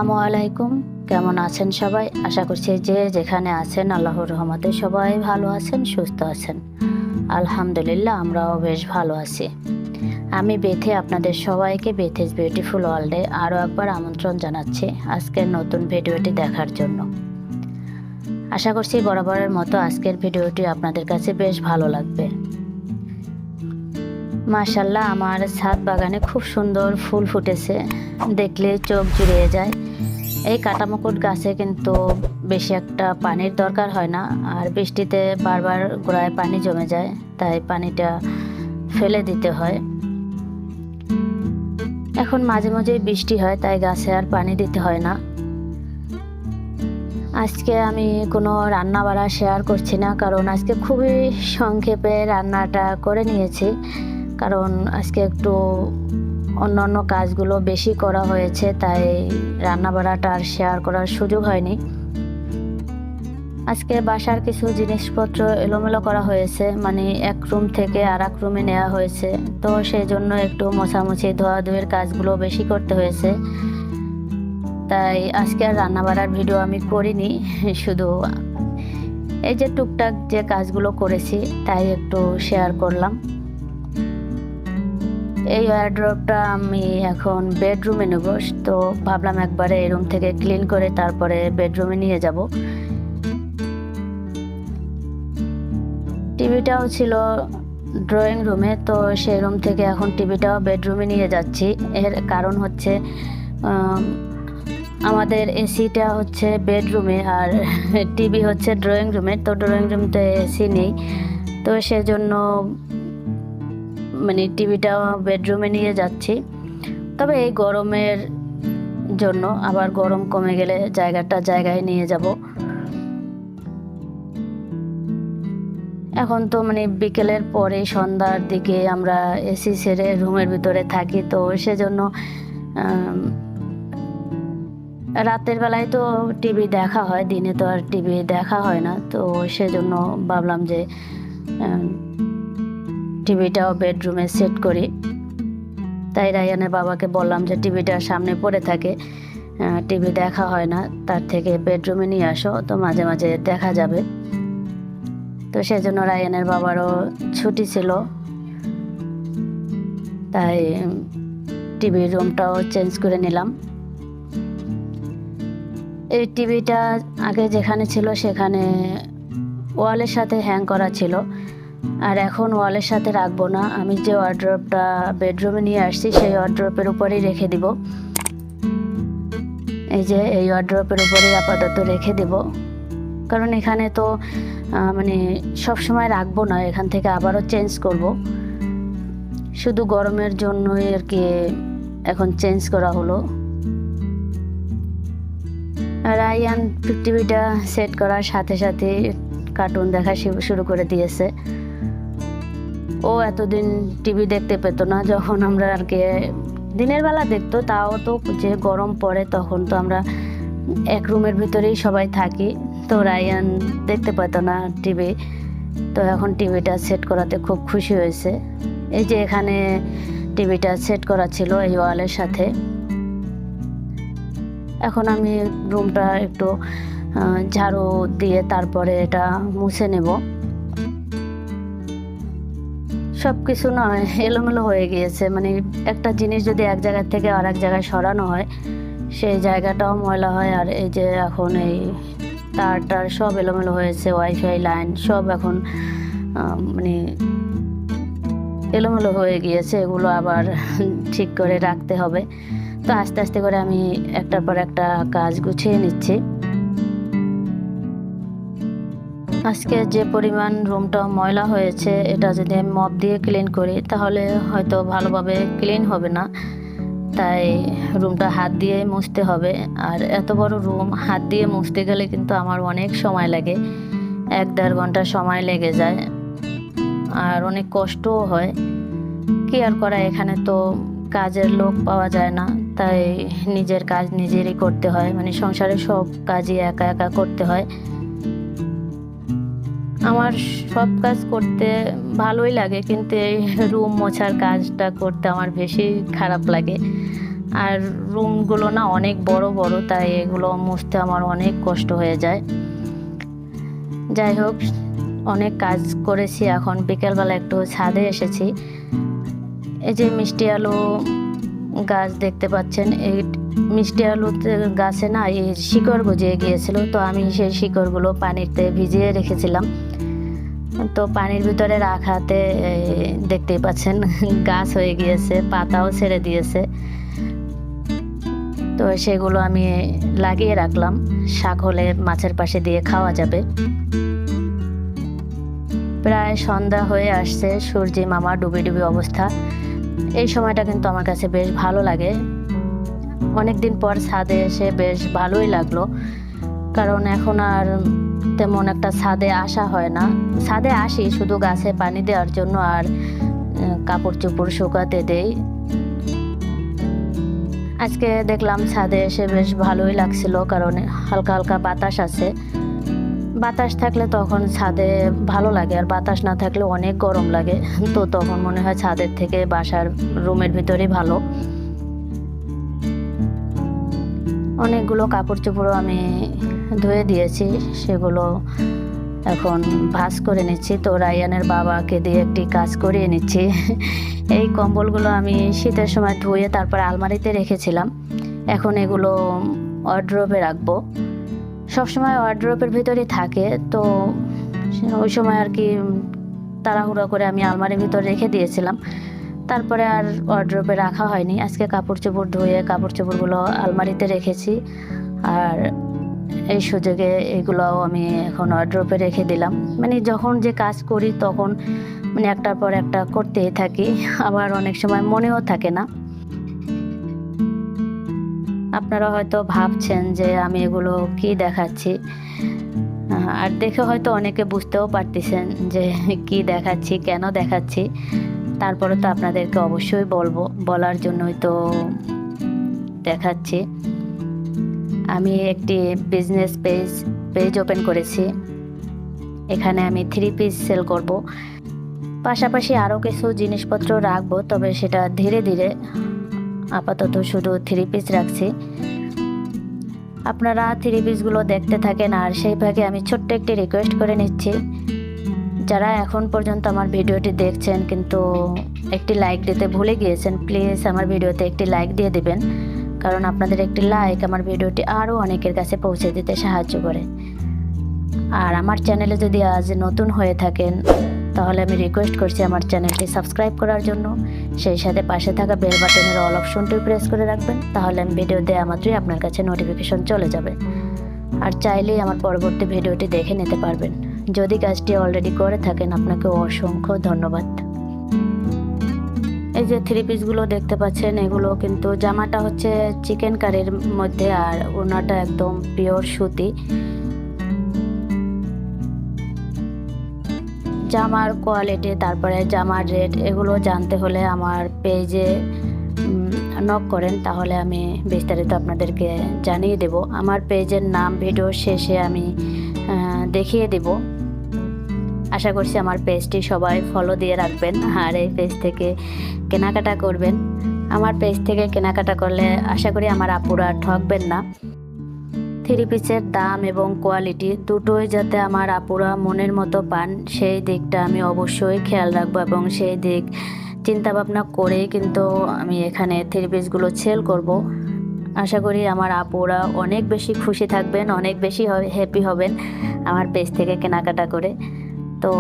আসসালামু আলাইকুম। কেমন আছেন সবাই? আশা করছি যে যেখানে আছেন আল্লাহর রহমতে সবাই ভালো আছেন, সুস্থ আছেন। আলহামদুলিল্লাহ আমরাও বেশ ভালো আছি। আমি বেথে আপনাদের সবাইকে বেথেস বিউটিফুল ওয়ার্ল্ডে আরও একবার আমন্ত্রণ জানাচ্ছি আজকের নতুন ভিডিওটি দেখার জন্য। আশা করছি বরাবরের মতো আজকের ভিডিওটি আপনাদের কাছে বেশ ভালো লাগবে। মাশাআল্লাহ আমার ছাদ বাগানে খুব সুন্দর ফুল ফুটেছে, দেখলে চোখ জুড়িয়ে যায়। এই কাটামুকুট গাছে কিন্তু বেশি একটা পানির দরকার হয় না, আর বৃষ্টিতে বারবার গোড়ায় পানি জমে যায়, তাই পানিটা ফেলে দিতে হয়। এখন মাঝে মাঝে বৃষ্টি হয়, তাই গাছে আর পানি দিতে হয় না। আজকে আমি কোনো রান্না বাড়া শেয়ার করছি না, কারণ আজকে খুবই সংক্ষেপে রান্নাটা করে নিয়েছি, কারণ আজকে একটু অন্যান্য কাজগুলো বেশি করা হয়েছে, তাই রান্না বাড়াটা আর শেয়ার করার সুযোগ হয়নি। আজকে বাসার কিছু জিনিসপত্র এলোমেলো করা হয়েছে, মানে এক রুম থেকে আর এক রুমে নেওয়া হয়েছে, তো সেই জন্য একটু মোছামুছি ধোয়াধুয়ির কাজগুলো বেশি করতে হয়েছে, তাই আজকে আর রান্না বাড়ার ভিডিও আমি করিনি। শুধু এই যে টুকটাক যে কাজগুলো করেছি তাই একটু শেয়ার করলাম। এই ওয়ারড্রপটা আমি এখন বেডরুমে নেব, তো ভাবলাম একবারে এই রুম থেকে ক্লিন করে তারপরে বেডরুমে নিয়ে যাব। টিভিটাও ছিল ড্রয়িং রুমে, তো সেই রুম থেকে এখন টিভিটাও বেডরুমে নিয়ে যাচ্ছি। এর কারণ হচ্ছে আমাদের এসিটা হচ্ছে বেডরুমে আর টিভি হচ্ছে ড্রয়িং রুমে, তো ড্রয়িং রুমতে এসি নেই, তো সেজন্য মানে টিভিটাও বেডরুমে নিয়ে যাচ্ছি। তবে এই গরমের জন্য আবার গরম কমে গেলে জায়গায় নিয়ে যাব। এখন তো মানে বিকেলের পরে সন্ধ্যার দিকে আমরা এসি ছেড়ে রুমের ভিতরে থাকি, তো সেজন্য রাতের বেলায় তো টিভি দেখা হয়, দিনে তো আর টিভি দেখা হয় না, তো সেজন্য ভাবলাম যে টিভিটাও বেডরুমে সেট করি। তাই রায়ানের বাবাকে বললাম যে টিভিটা সামনে পড়ে থাকে, টিভি দেখা হয় না, তার থেকে বেডরুমে নিয়ে আসো, তো মাঝে মাঝে দেখা যাবে। তো সেজন্য রায়ানের বাবারও ছুটি ছিল, তাই টিভির রুমটাও চেঞ্জ করে নিলাম। এই টিভিটা আগে যেখানে ছিল সেখানে ওয়ালের সাথে হ্যাং করা ছিল, আর এখন ওয়ালের সাথে রাখবো না। আমি যে ওয়ার্ড্রপটা বেডরুমে নিয়ে আসছি সেই ওয়ার্ড্রপের উপরেই রেখে দিব। এই যে এই ওয়ার্ড্রপের উপরেই আপাতত রেখে দেব, কারণ এখানে তো মানে সব সময় রাখবো না, এখান থেকে আবারও চেঞ্জ করব। শুধু গরমের জন্যই আর কি এখন চেঞ্জ করা হলো। রায়ান টিভিটা সেট করার সাথে সাথে কার্টুন দেখা শুরু করে দিয়েছে। ও এতদিন টিভি দেখতে পেত না, যখন আমরা আর কি দিনের বেলা দেখতো, তাও তো যে গরম পড়ে তখন তো আমরা এক রুমের ভিতরেই সবাই থাকি, তো রায়ান দেখতে পেত না টিভি। তো এখন টিভিটা সেট করাতে খুব খুশি হয়েছে। এই যে এখানে টিভিটা সেট করা ছিল এই ওয়ালের সাথে। এখন আমি রুমটা একটু ঝাড়ু দিয়ে তারপরে এটা মুছে নেব। সব কিছু নয় এলোমেলো হয়ে গিয়েছে, মানে একটা জিনিস যদি এক জায়গা থেকে আর এক জায়গায় সরানো হয় সেই জায়গাটাও ময়লা হয়। আর এই যে এখন এই তার সব এলোমেলো হয়েছে, ওয়াইফাই লাইন সব এখন মানে এলোমেলো হয়ে গিয়েছে, এগুলো আবার ঠিক করে রাখতে হবে। তো আস্তে আস্তে করে আমি একটার পর একটা কাজ গুছিয়ে নিচ্ছি। আজকে যে পরিমাণ রুমটা ময়লা হয়েছে, এটা যদি আমি মপ দিয়ে ক্লিন করি তাহলে হয়তো ভালোভাবে ক্লিন হবে না, তাই রুমটা হাত দিয়ে মুছতে হবে। আর এত বড় রুম হাত দিয়ে মুছতে গেলে কিন্তু আমার অনেক সময় লাগে, 1-1.5 ঘন্টা সময় লেগে যায়, আর অনেক কষ্টও হয়। কি আর করা, এখানে তো কাজের লোক পাওয়া যায় না, তাই নিজের কাজ নিজেরই করতে হয়, মানে সংসারের সব কাজই একা একা করতে হয়। আমার সব কাজ করতে ভালোই লাগে, কিন্তু এই রুম মোছার কাজটা করতে আমার বেশি খারাপ লাগে। আর রুমগুলো না অনেক বড় বড়, তাই এগুলো মুছতে আমার অনেক কষ্ট হয়ে যায়। যাই হোক, অনেক কাজ করেছি, এখন বিকেলবেলা একটু ছাদে এসেছি। এই যে মিষ্টি আলু গাছ দেখতে পাচ্ছেন, এই মিষ্টি আলু গাছে না এই শিকড় গজিয়ে গিয়েছিল, তো আমি সেই শিকড়গুলো পানিতে ভিজিয়ে রেখেছিলাম। তো পানির ভিতরে রাখাতে দেখতেই পাচ্ছেন গাছ হয়ে গিয়েছে, পাতাও ছেড়ে দিয়েছে। তো সেগুলো আমি লাগিয়ে রাখলাম, শাক হলে মাছের পাশে দিয়ে খাওয়া যাবে। প্রায় সন্ধ্যা হয়ে আসছে, সূর্যি মামা ডুবে ডুবে অবস্থা। এই সময়টা কিন্তু আমার কাছে বেশ ভালো লাগে। অনেকদিন পর ছাদে এসে বেশ ভালোই লাগলো, কারণ এখন আর তেমন একটা ছাদে আসা হয় না। ছাদে আসি শুধু গাছে পানি দেওয়ার জন্য আর কাপড় চোপড় শুকাতে দেই। আজকে দেখলাম ছাদে এসে বেশ ভালোই লাগছিল, কারণ হালকা হালকা বাতাস আছে। বাতাস থাকলে তখন ছাদে ভালো লাগে, আর বাতাস না থাকলে অনেক গরম লাগে। তো তখন মনে হয় ছাদের থেকে বাসার রুমের ভিতরেই ভালো। অনেকগুলো কাপড় চোপড়ও আমি ধুয়ে দিয়েছি, সেগুলো এখন ভাঁজ করে নিচ্ছি। তো রায়ানের বাবাকে দিয়ে একটি কাজ করিয়ে নিচ্ছি। এই কম্বলগুলো আমি শীতের সময় ধুয়ে তারপর আলমারিতে রেখেছিলাম, এখন এগুলো ওয়ার্ড্রোবে রাখবো। সবসময় ওয়ার্ড্রোবের ভিতরেই থাকে, তো ওই সময় আর কি তাড়াহুড়ো করে আমি আলমারির ভিতর রেখে দিয়েছিলাম, তারপরে আর ওয়ার্ড্রোবে রাখা হয়নি। আজকে কাপড় চোপড় ধুয়ে কাপড় চোপড়গুলো আলমারিতে রেখেছি, আর এই সুযোগে এগুলোও আমি এখন ওয়ার্ড্রোবে রেখে দিলাম। মানে যখন যে কাজ করি তখন মানে একটার পর একটা করতেই থাকি, আবার অনেক সময় মনেও থাকে না। আপনারা হয়তো ভাবছেন যে আমি এগুলো কি দেখাচ্ছি, আর দেখে হয়তো অনেকে বুঝতেও পারতেছেন যে কি দেখাচ্ছি, কেন দেখাচ্ছি। তারপরে তো আপনাদেরকে অবশ্যই বলবো, বলার জন্যই তো দেখাচ্ছি। আমি একটি বিজনেস পেজ ওপেন করেছি, এখানে আমি 3 পিস সেল করব, পাশাপাশি আরও কিছু জিনিসপত্র রাখবো, তবে সেটা ধীরে ধীরে। আপাতত শুধু 3 পিস রাখছি। আপনারা 3 পিসগুলো দেখতে থাকেন, আর সেই ভাগে আমি ছোট্ট একটি রিকোয়েস্ট করে নিচ্ছি, যারা এখন পর্যন্ত আমার ভিডিওটি দেখছেন কিন্তু একটি লাইক দিতে ভুলে গিয়েছেন, প্লিজ আমার ভিডিওতে একটি লাইক দিয়ে দিবেন, কারণ আপনাদের একটি লাইক আমার ভিডিওটি আরও অনেকের কাছে পৌঁছে দিতে সাহায্য করে। আর আমার চ্যানেলে যদি আজ নতুন হয়ে থাকেন তাহলে আমি রিকোয়েস্ট করছি আমার চ্যানেলটি সাবস্ক্রাইব করার জন্য, সেই সাথে পাশে থাকা বেল বাটনের অল অপশনটি প্রেস করে রাখবেন, তাহলে আমি ভিডিও দেওয়া মাত্রই আপনার কাছে নোটিফিকেশন চলে যাবে। আর চাইলেই আমার পরবর্তী ভিডিওটি দেখে নিতে পারবেন। যদি কাজটি অলরেডি করে থাকেন আপনাকে অসংখ্য ধন্যবাদ। এই যে 3 পিসগুলো দেখতে পাচ্ছেন, এগুলো কিন্তু জামাটা হচ্ছে চিকেন কারির মধ্যে, আর ওনাটা একদম পিওর সুতি। জামার কোয়ালিটি, তারপরে জামার রেট, এগুলো জানতে হলে আমার পেজে নক করেন, তাহলে আমি বিস্তারিত আপনাদেরকে জানিয়ে দেব। আমার পেজের নাম ভিডিও শেষে আমি দেখিয়ে দেব। আশা করছি আমার পেজটি সবাই ফলো দিয়ে রাখবেন, আর এই পেজ থেকে কেনাকাটা করবেন। আমার পেজ থেকে কেনাকাটা করলে আশা করি আমার আপুরা ঠকবেন না। 3 পিসের দাম এবং কোয়ালিটি দুটোই যাতে আমার আপুরা মনের মতো পান, সেই দিকটা আমি অবশ্যই খেয়াল রাখবো, এবং সেই দিক চিন্তা ভাবনা করেই কিন্তু আমি এখানে 3 পিসগুলো সেল করব। আশা করি আমার আপুরা অনেক বেশি খুশি থাকবেন, অনেক বেশি হ্যাপি হবেন আমার পেজ থেকে কেনাকাটা করে। তো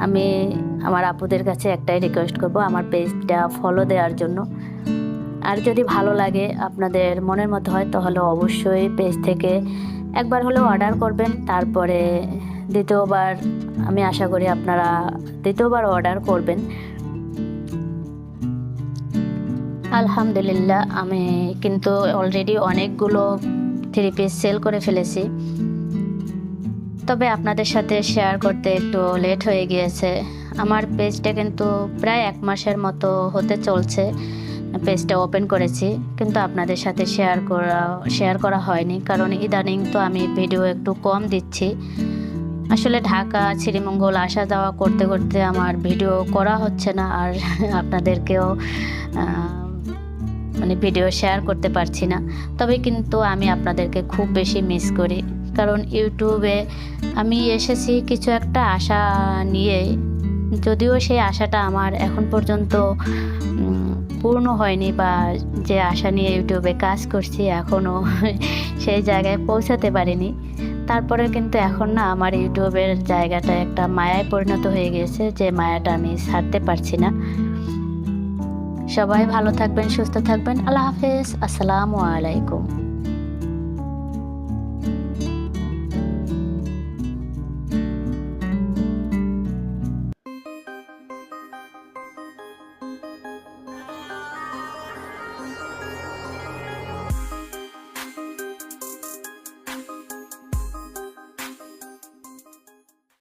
আমি আমার আপুদের কাছে একটাই রিকোয়েস্ট করব, আমার পেজটা ফলো দেওয়ার জন্য। আর যদি ভালো লাগে, আপনাদের মনের মতো হয়, তাহলে অবশ্যই পেজ থেকে একবার হলেও অর্ডার করবেন, তারপরে দ্বিতীয়বার আমি আশা করি আপনারা দ্বিতীয়বার অর্ডার করবেন। আলহামদুলিল্লাহ, আমি কিন্তু অলরেডি অনেকগুলো 3 পিস সেল করে ফেলেছি, তবে আপনাদের সাথে শেয়ার করতে একটু লেট হয়ে গিয়েছে। আমার পেজটা কিন্তু প্রায় 1 মাসের মতো হতে চলছে, পেজটা ওপেন করেছি, কিন্তু আপনাদের সাথে শেয়ার করা হয়নি, কারণ ইদানিং তো আমি ভিডিও একটু কম দিচ্ছি। আসলে ঢাকা শ্রীমঙ্গল আসা যাওয়া করতে করতে আমার ভিডিও করা হচ্ছে না, আর আপনাদেরকেও মানে ভিডিও শেয়ার করতে পারছি না। তবে কিন্তু আমি আপনাদেরকে খুব বেশি মিস করি, কারণ ইউটিউবে আমি এসেছি কিছু একটা আশা নিয়ে, যদিও সেই আশাটা আমার এখন পর্যন্ত পূর্ণ হয়নি, বা যে আশা নিয়ে ইউটিউবে কাজ করছি এখনও সেই জায়গায় পৌঁছাতে পারিনি। তারপরে কিন্তু এখন না আমার ইউটিউবের জায়গাটা একটা মায়ায় পরিণত হয়ে গেছে, যে মায়াটা আমি ছাড়তে পারছি না। সবাই ভালো থাকবেন, সুস্থ থাকবেন। আল্লাহ হাফেজ, আসসালামু আলাইকুম।